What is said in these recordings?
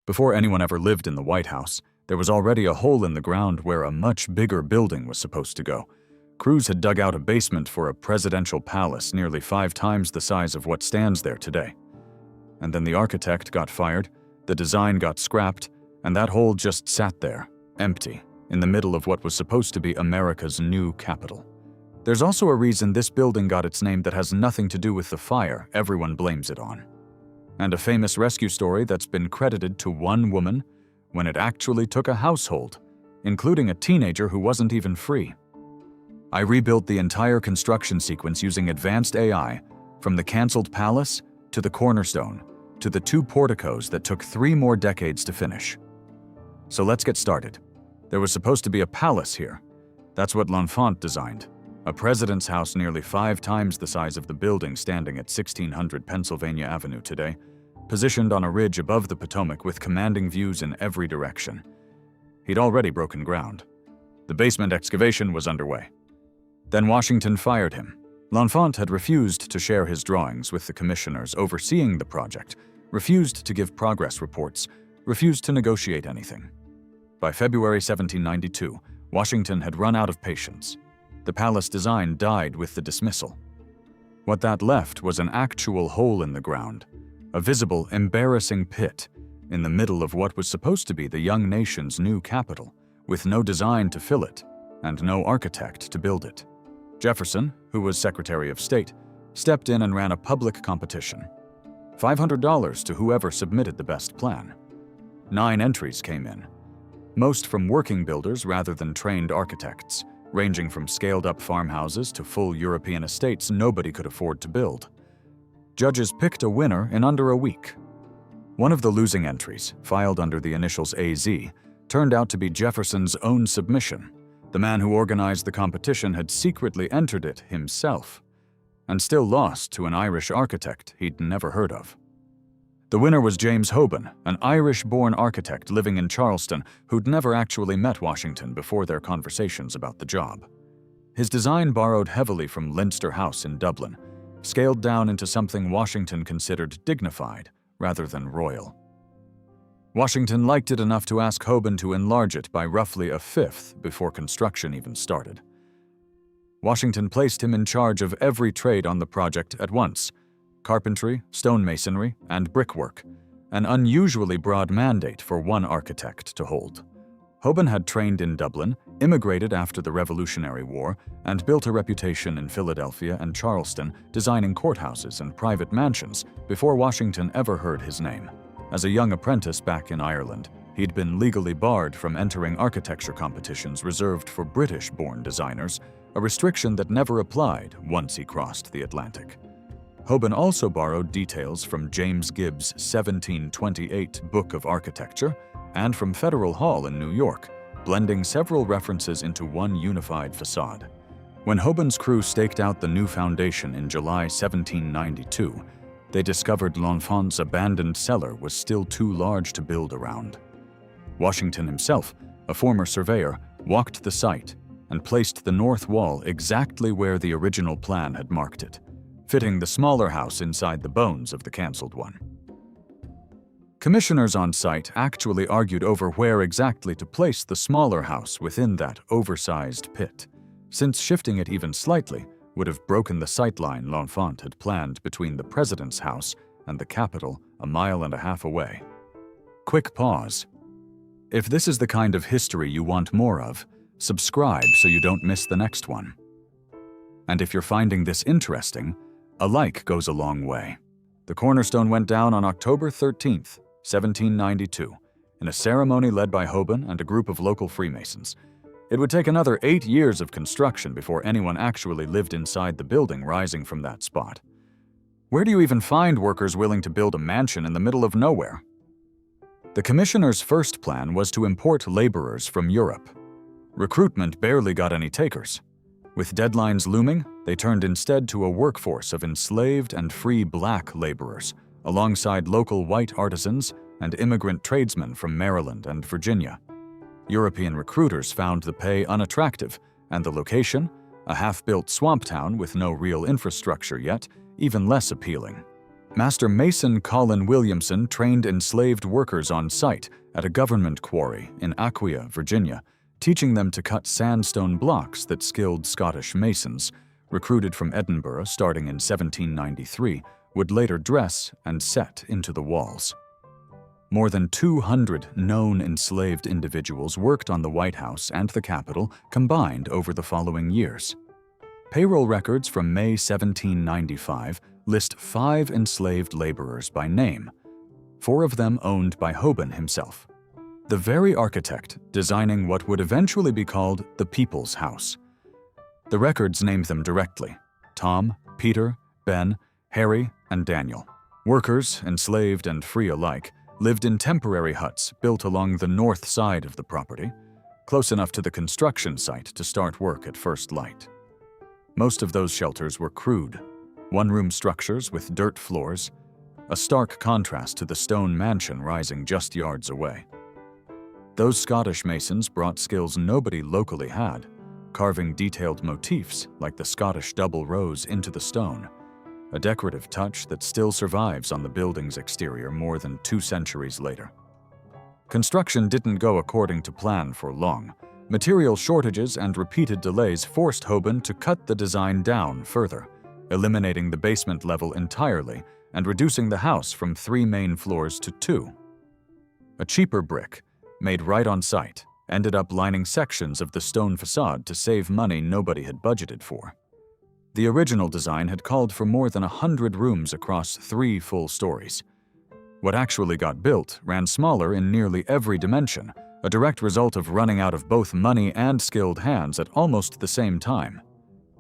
Before anyone ever lived in the White House, there was already a hole in the ground where a much bigger building was supposed to go. Crews had dug out a basement for a presidential palace nearly 5 times the size of what stands there today. And then the architect got fired, the design got scrapped, and that hole just sat there, empty, in the middle of what was supposed to be America's new capital. There's also a reason this building got its name that has nothing to do with the fire everyone blames it on. And a famous rescue story that's been credited to one woman when it actually took a household, including a teenager who wasn't even free. I rebuilt the entire construction sequence using advanced AI, from the canceled palace to the cornerstone to the 2 porticos that took 3 more decades to finish. So let's get started. There was supposed to be a palace here. That's what L'Enfant designed. A president's house nearly 5 times the size of the building standing at 1600 Pennsylvania Avenue today, positioned on a ridge above the Potomac with commanding views in every direction. He'd already broken ground. The basement excavation was underway. Then Washington fired him. L'Enfant had refused to share his drawings with the commissioners overseeing the project, refused to give progress reports, refused to negotiate anything. By February 1792, Washington had run out of patience. The palace design died with the dismissal. What that left was an actual hole in the ground, a visible, embarrassing pit in the middle of what was supposed to be the young nation's new capital, with no design to fill it and no architect to build it. Jefferson, who was Secretary of State, stepped in and ran a public competition. $500 to whoever submitted the best plan. 9 entries came in, most from working builders rather than trained architects, ranging from scaled-up farmhouses to full European estates nobody could afford to build. Judges picked a winner in under a week. One of the losing entries, filed under the initials AZ, turned out to be Jefferson's own submission. The man who organized the competition had secretly entered it himself, and still lost to an Irish architect he'd never heard of. The winner was James Hoban, an Irish-born architect living in Charleston who'd never actually met Washington before their conversations about the job. His design borrowed heavily from Leinster House in Dublin, scaled down into something Washington considered dignified rather than royal. Washington liked it enough to ask Hoban to enlarge it by roughly a 1/5 before construction even started. Washington placed him in charge of every trade on the project at once: carpentry, stonemasonry, and brickwork, an unusually broad mandate for one architect to hold. Hoban had trained in Dublin, immigrated after the Revolutionary War, and built a reputation in Philadelphia and Charleston designing courthouses and private mansions before Washington ever heard his name. As a young apprentice back in Ireland, he'd been legally barred from entering architecture competitions reserved for British-born designers, a restriction that never applied once he crossed the Atlantic. Hoban also borrowed details from James Gibbs' 1728 Book of Architecture and from Federal Hall in New York, blending several references into one unified facade. When Hoban's crew staked out the new foundation in July 1792, they discovered L'Enfant's abandoned cellar was still too large to build around. Washington himself, a former surveyor, walked the site and placed the north wall exactly where the original plan had marked it, fitting the smaller house inside the bones of the canceled one. Commissioners on site actually argued over where exactly to place the smaller house within that oversized pit, since shifting it even slightly would have broken the sightline L'Enfant had planned between the president's house and the Capitol 1.5 miles away. Quick pause. If this is the kind of history you want more of, subscribe so you don't miss the next one. And if you're finding this interesting, a like goes a long way. The cornerstone went down on October 13th, 1792, in a ceremony led by Hoban and a group of local Freemasons. It would take another 8 years of construction before anyone actually lived inside the building rising from that spot. Where do you even find workers willing to build a mansion in the middle of nowhere? The commissioners' first plan was to import laborers from Europe. Recruitment barely got any takers. With deadlines looming, they turned instead to a workforce of enslaved and free black laborers, alongside local white artisans and immigrant tradesmen from Maryland and Virginia. European recruiters found the pay unattractive, and the location, a half-built swamp town with no real infrastructure yet, even less appealing. Master Mason Colin Williamson trained enslaved workers on site at a government quarry in Aquia, Virginia, teaching them to cut sandstone blocks that skilled Scottish masons, recruited from Edinburgh starting in 1793, would later dress and set into the walls. More than 200 known enslaved individuals worked on the White House and the Capitol combined over the following years. Payroll records from May 1795 list 5 enslaved laborers by name, 4 of them owned by Hoban himself, the very architect designing what would eventually be called the People's House. The records name them directly: Tom, Peter, Ben, Harry, and Daniel. Workers, enslaved and free alike, lived in temporary huts built along the north side of the property, close enough to the construction site to start work at first light. Most of those shelters were crude, one-room structures with dirt floors, a stark contrast to the stone mansion rising just yards away. Those Scottish masons brought skills nobody locally had, carving detailed motifs like the Scottish double rows into the stone, a decorative touch that still survives on the building's exterior more than 2 centuries later. Construction didn't go according to plan for long. Material shortages and repeated delays forced Hoban to cut the design down further, eliminating the basement level entirely and reducing the house from 3 main floors to 2. A cheaper brick, made right on site, ended up lining sections of the stone facade to save money nobody had budgeted for. The original design had called for more than 100 rooms across 3 full stories. What actually got built ran smaller in nearly every dimension, a direct result of running out of both money and skilled hands at almost the same time.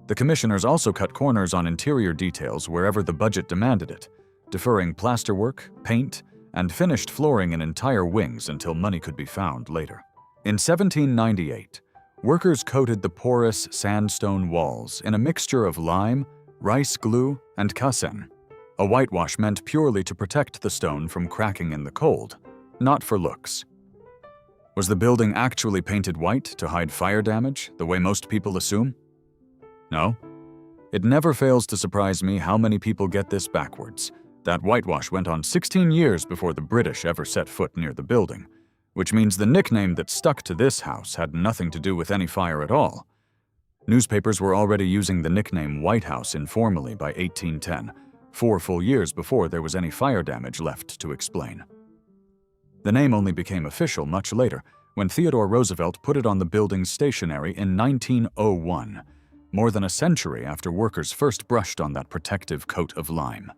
The commissioners also cut corners on interior details wherever the budget demanded it, deferring plasterwork, paint, and finished flooring in entire wings until money could be found later. In 1798, workers coated the porous sandstone walls in a mixture of lime, rice glue, and kasen, a whitewash meant purely to protect the stone from cracking in the cold, not for looks. Was the building actually painted white to hide fire damage, the way most people assume? No. It never fails to surprise me how many people get this backwards. That whitewash went on 16 years before the British ever set foot near the building, which means the nickname that stuck to this house had nothing to do with any fire at all. Newspapers were already using the nickname White House informally by 1810, 4 full years before there was any fire damage left to explain. The name only became official much later, when Theodore Roosevelt put it on the building's stationery in 1901, more than a century after workers first brushed on that protective coat of lime.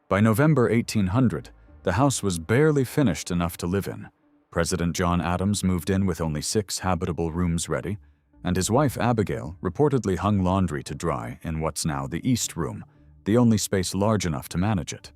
By November 1800, the house was barely finished enough to live in. President John Adams moved in with only 6 habitable rooms ready, and his wife Abigail reportedly hung laundry to dry in what's now the East Room, the only space large enough to manage it.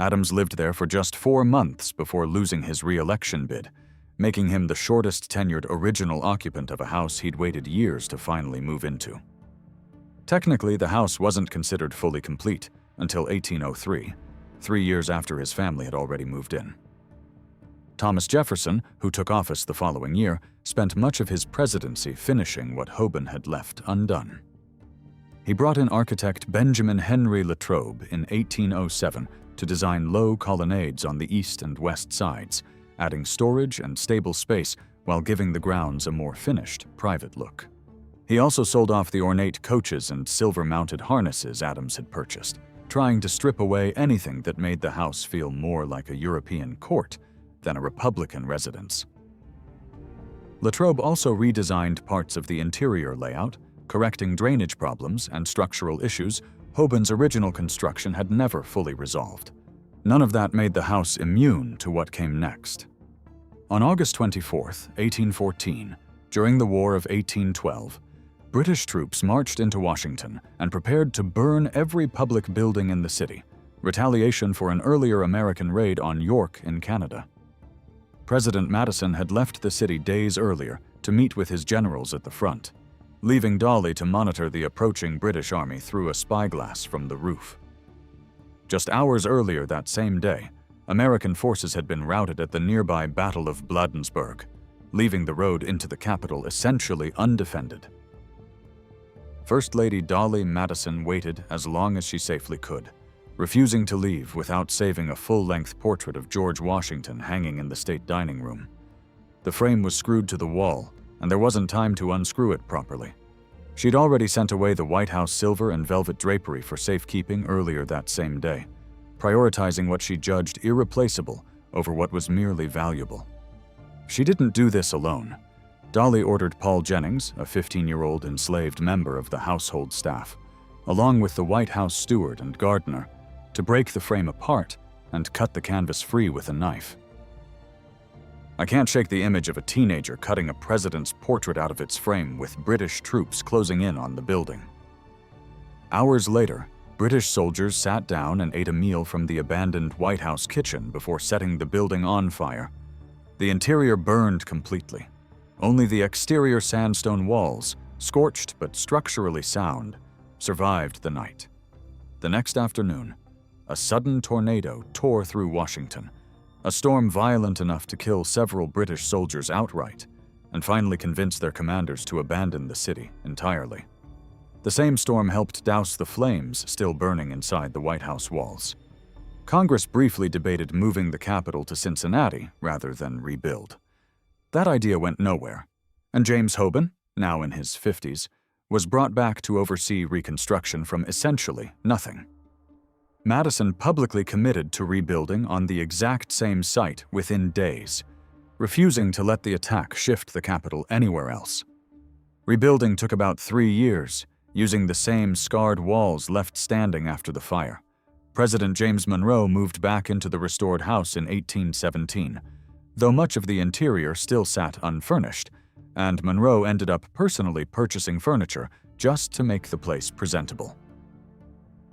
Adams lived there for just 4 months before losing his re-election bid, making him the shortest-tenured original occupant of a house he'd waited years to finally move into. Technically, the house wasn't considered fully complete until 1803, 3 years after his family had already moved in. Thomas Jefferson, who took office the following year, spent much of his presidency finishing what Hoban had left undone. He brought in architect Benjamin Henry Latrobe in 1807 to design low colonnades on the east and west sides, adding storage and stable space while giving the grounds a more finished, private look. He also sold off the ornate coaches and silver-mounted harnesses Adams had purchased, trying to strip away anything that made the house feel more like a European court than a Republican residence. Latrobe also redesigned parts of the interior layout, correcting drainage problems and structural issues Hoban's original construction had never fully resolved. None of that made the house immune to what came next. On August 24, 1814, during the War of 1812, British troops marched into Washington and prepared to burn every public building in the city, retaliation for an earlier American raid on York in Canada. President Madison had left the city days earlier to meet with his generals at the front, leaving Dolly to monitor the approaching British army through a spyglass from the roof. Just hours earlier that same day, American forces had been routed at the nearby Battle of Bladensburg, leaving the road into the capital essentially undefended. First Lady Dolly Madison waited as long as she safely could, refusing to leave without saving a full-length portrait of George Washington hanging in the state dining room. The frame was screwed to the wall, and there wasn't time to unscrew it properly. She'd already sent away the White House silver and velvet drapery for safekeeping earlier that same day, prioritizing what she judged irreplaceable over what was merely valuable. She didn't do this alone. Dolly ordered Paul Jennings, a 15-year-old enslaved member of the household staff, along with the White House steward and gardener, to break the frame apart and cut the canvas free with a knife. I can't shake the image of a teenager cutting a president's portrait out of its frame with British troops closing in on the building. Hours later, British soldiers sat down and ate a meal from the abandoned White House kitchen before setting the building on fire. The interior burned completely. Only the exterior sandstone walls, scorched but structurally sound, survived the night. The next afternoon, a sudden tornado tore through Washington, a storm violent enough to kill several British soldiers outright, and finally convinced their commanders to abandon the city entirely. The same storm helped douse the flames still burning inside the White House walls. Congress briefly debated moving the capital to Cincinnati rather than rebuild. That idea went nowhere, and James Hoban, now in his 50s, was brought back to oversee Reconstruction from essentially nothing. Madison publicly committed to rebuilding on the exact same site within days, refusing to let the attack shift the capital anywhere else. Rebuilding took about 3 years, using the same scarred walls left standing after the fire. President James Monroe moved back into the restored house in 1817, though much of the interior still sat unfurnished, and Monroe ended up personally purchasing furniture just to make the place presentable.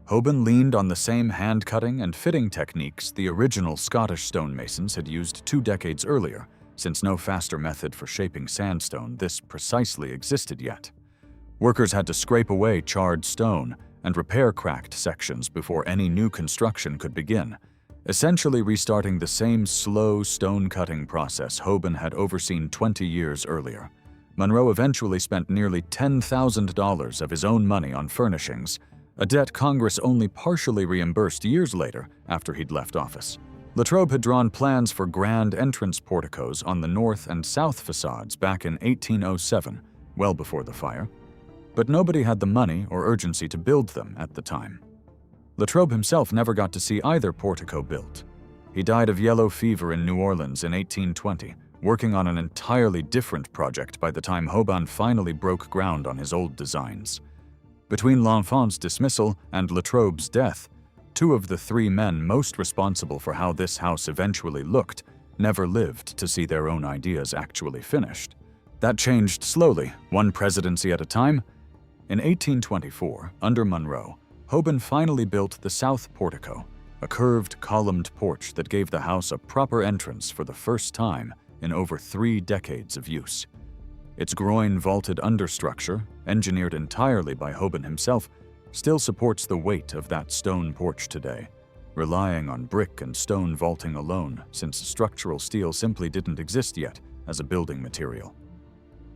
Hoban leaned on the same hand-cutting and fitting techniques the original Scottish stonemasons had used 2 decades earlier, since no faster method for shaping sandstone this precisely existed yet. Workers had to scrape away charred stone and repair cracked sections before any new construction could begin, essentially restarting the same slow stone-cutting process Hoban had overseen 20 years earlier. Monroe eventually spent nearly $10,000 of his own money on furnishings, a debt Congress only partially reimbursed years later after he'd left office. Latrobe had drawn plans for grand entrance porticos on the north and south facades back in 1807, well before the fire, but nobody had the money or urgency to build them at the time. Latrobe himself never got to see either portico built. He died of yellow fever in New Orleans in 1820, working on an entirely different project by the time Hoban finally broke ground on his old designs. Between L'Enfant's dismissal and Latrobe's death, 2 of the 3 men most responsible for how this house eventually looked never lived to see their own ideas actually finished. That changed slowly, one presidency at a time. In 1824, under Monroe, Hoban finally built the south portico, a curved, columned porch that gave the house a proper entrance for the first time in over 3 decades of use. Its groin-vaulted understructure, engineered entirely by Hoban himself, still supports the weight of that stone porch today, relying on brick and stone vaulting alone since structural steel simply didn't exist yet as a building material.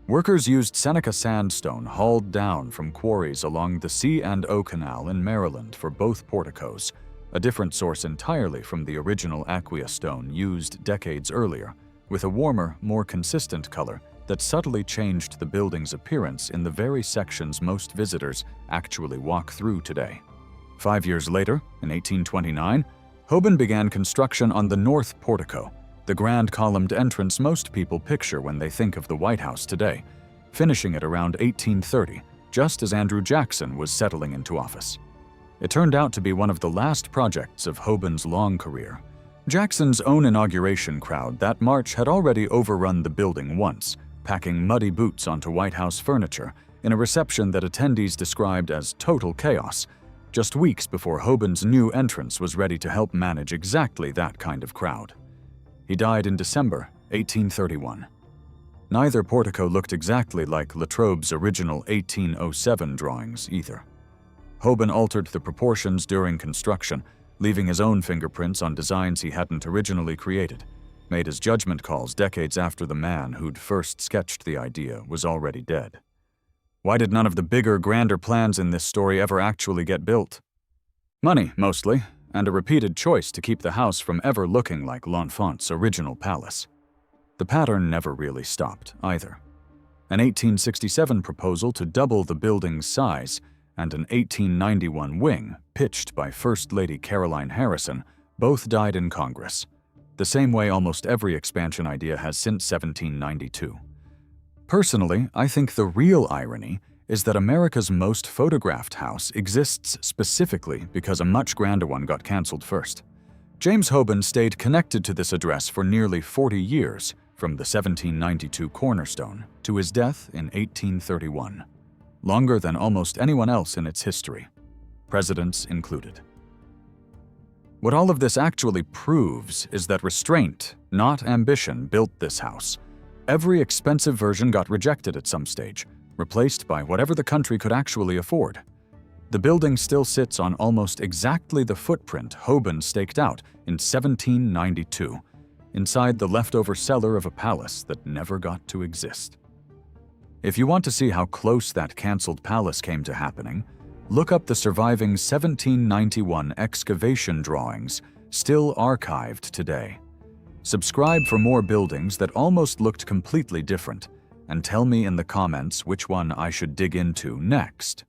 Workers used Seneca sandstone hauled down from quarries along the C&O Canal in Maryland for both porticos, a different source entirely from the original aquea stone used decades earlier, with a warmer, more consistent color that subtly changed the building's appearance in the very sections most visitors actually walk through today. 5 years later, in 1829, Hoban began construction on the north portico, the grand columned entrance most people picture when they think of the White House today, finishing it around 1830, just as Andrew Jackson was settling into office. It turned out to be one of the last projects of Hoban's long career. Jackson's own inauguration crowd that March had already overrun the building once, packing muddy boots onto White House furniture in a reception that attendees described as total chaos, just weeks before Hoban's new entrance was ready to help manage exactly that kind of crowd. He died in December 1831. Neither portico looked exactly like Latrobe's original 1807 drawings either. Hoban altered the proportions during construction, leaving his own fingerprints on designs he hadn't originally created, made his judgment calls decades after the man who'd first sketched the idea was already dead. Why did none of the bigger, grander plans in this story ever actually get built? Money, mostly, and a repeated choice to keep the house from ever looking like L'Enfant's original palace. The pattern never really stopped, either. An 1867 proposal to double the building's size and an 1891 wing, pitched by First Lady Caroline Harrison, both died in Congress, the same way almost every expansion idea has since 1792. Personally, I think the real irony is that America's most photographed house exists specifically because a much grander one got cancelled first. James Hoban stayed connected to this address for nearly 40 years, from the 1792 cornerstone to his death in 1831, longer than almost anyone else in its history, presidents included. What all of this actually proves is that restraint, not ambition, built this house. Every expensive version got rejected at some stage, replaced by whatever the country could actually afford. The building still sits on almost exactly the footprint Hoban staked out in 1792, inside the leftover cellar of a palace that never got to exist. If you want to see how close that cancelled palace came to happening, look up the surviving 1791 excavation drawings, still archived today. Subscribe for more buildings that almost looked completely different, and tell me in the comments which one I should dig into next.